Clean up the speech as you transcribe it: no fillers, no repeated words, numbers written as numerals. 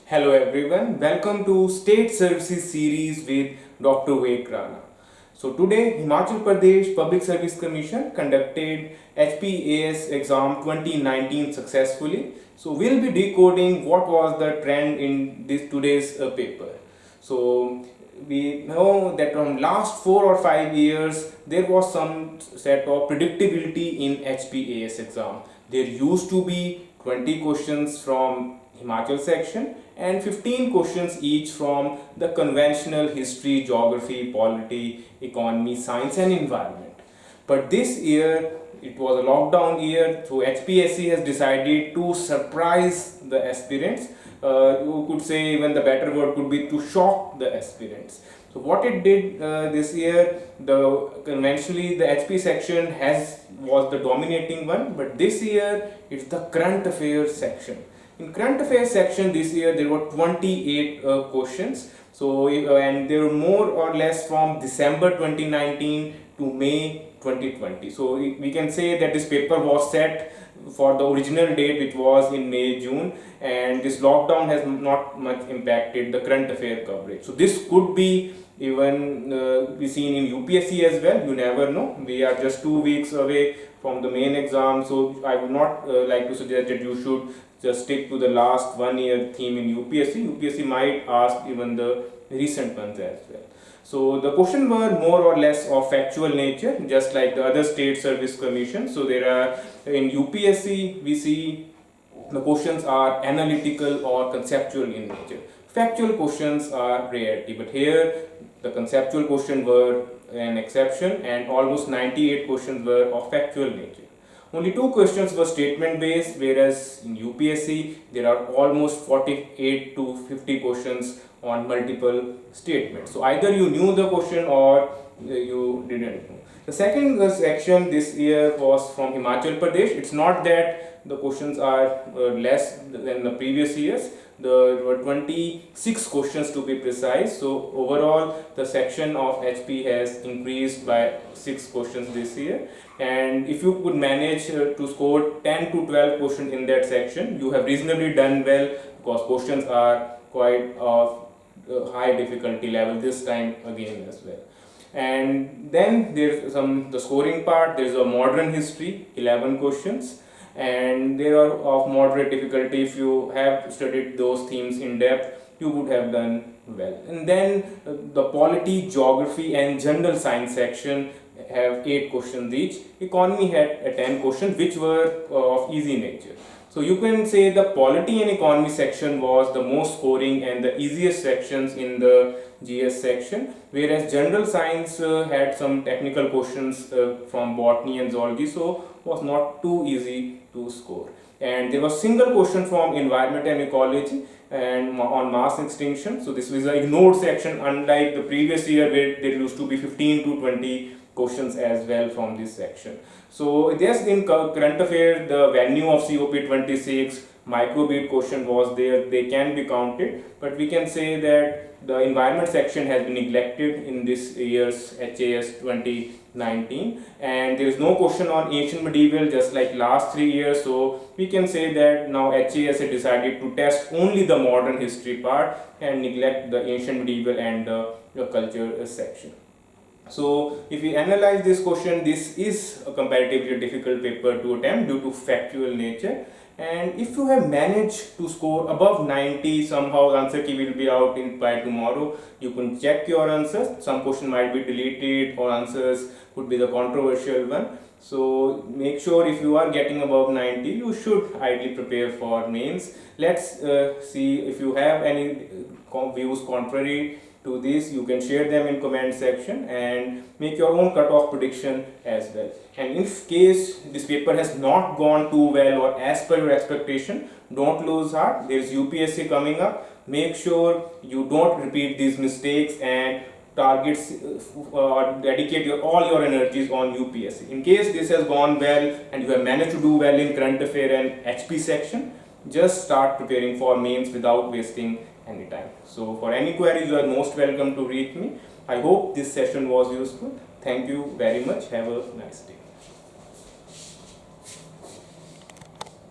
Hello everyone, welcome to State Services series with Dr. Vivek Rana. So today Himachal Pradesh Public Service Commission conducted HPAS exam 2019 successfully. So we'll be decoding what was the trend in this today's paper. So we know that from last 4 or 5 years there was some set of predictability in HPAS exam. There used to be 20 questions from Himachal section and 15 questions each from the conventional history, geography, polity, economy, science and environment. But this year it was a lockdown year, so HPSC has decided to surprise the aspirants. You could say even the better word could be to shock the aspirants. So what it did this year, the conventionally the HP section was the dominating one, but this year it's the current affairs section. In current affairs section this year there were 28 questions. So and they were more or less from December 2019 to May 2020. So we can say that this paper was set for the original date, which was in May June, and this lockdown has not much impacted the current affair coverage. So this could be even be seen in UPSC as well. You never know. We are just 2 weeks away from the main exam, so I would not like to suggest that you should just stick to the last 1 year theme in UPSC. UPSC might ask even the recent ones as well. So the questions were more or less of factual nature, just like the other state service commission. So there are in UPSC we see the questions are analytical or conceptual in nature. Factual questions are rarity, but here the conceptual questions were an exception, and almost 98 questions were of factual nature. Only 2 questions were statement based, whereas in UPSC there are almost 48 to 50 questions on multiple statements. So either you knew the question or you didn't know. The second section this year was from Himachal Pradesh. It's not that the questions are less than the previous years. There were 26 questions to be precise. So overall the section of HP has increased by 6 questions this year. And if you could manage to score 10 to 12 questions in that section, you have reasonably done well, because questions are quite of high difficulty level this time again as well. And then there's the scoring part. There's a modern history, 11 questions, and they are of moderate difficulty. If you have studied those themes in depth, you would have done well. And then the polity, geography and general science section have 8 questions each. Economy had a 10 questions which were of easy nature. So you can say the polity and economy section was the most scoring and the easiest sections in the GS section, whereas general science had some technical questions from botany and zoology, so was not too easy to score. And there was single question from environment and ecology and on mass extinction. So this was an ignored section, unlike the previous year where there used to be 15 to 20 questions as well from this section. So yes, in current affair the venue of COP26 microbead question was there, they can be counted, but we can say that the environment section has been neglected in this year's HAS 2019, and there is no question on ancient medieval just like last 3 years. So we can say that now HAS has decided to test only the modern history part and neglect the ancient medieval and the culture section. So if we analyze this question, this is a comparatively difficult paper to attempt due to factual nature. And if you have managed to score above 90, somehow answer key will be out by tomorrow. You can check your answers. Some question might be deleted or answers could be the controversial one. So make sure if you are getting above 90, you should ideally prepare for mains. Let's see if you have any views contrary to this. You can share them in comment section and make your own cutoff prediction as well. And in case this paper has not gone too well or as per your expectation, don't lose heart. There is UPSC coming up. Make sure you don't repeat these mistakes and targets dedicate all your energies on UPSC. In case this has gone well and you have managed to do well in current affair and HP section, just start preparing for mains without wasting any time. So for any queries, you are most welcome to reach me. I hope this session was useful. Thank you very much. Have a nice day.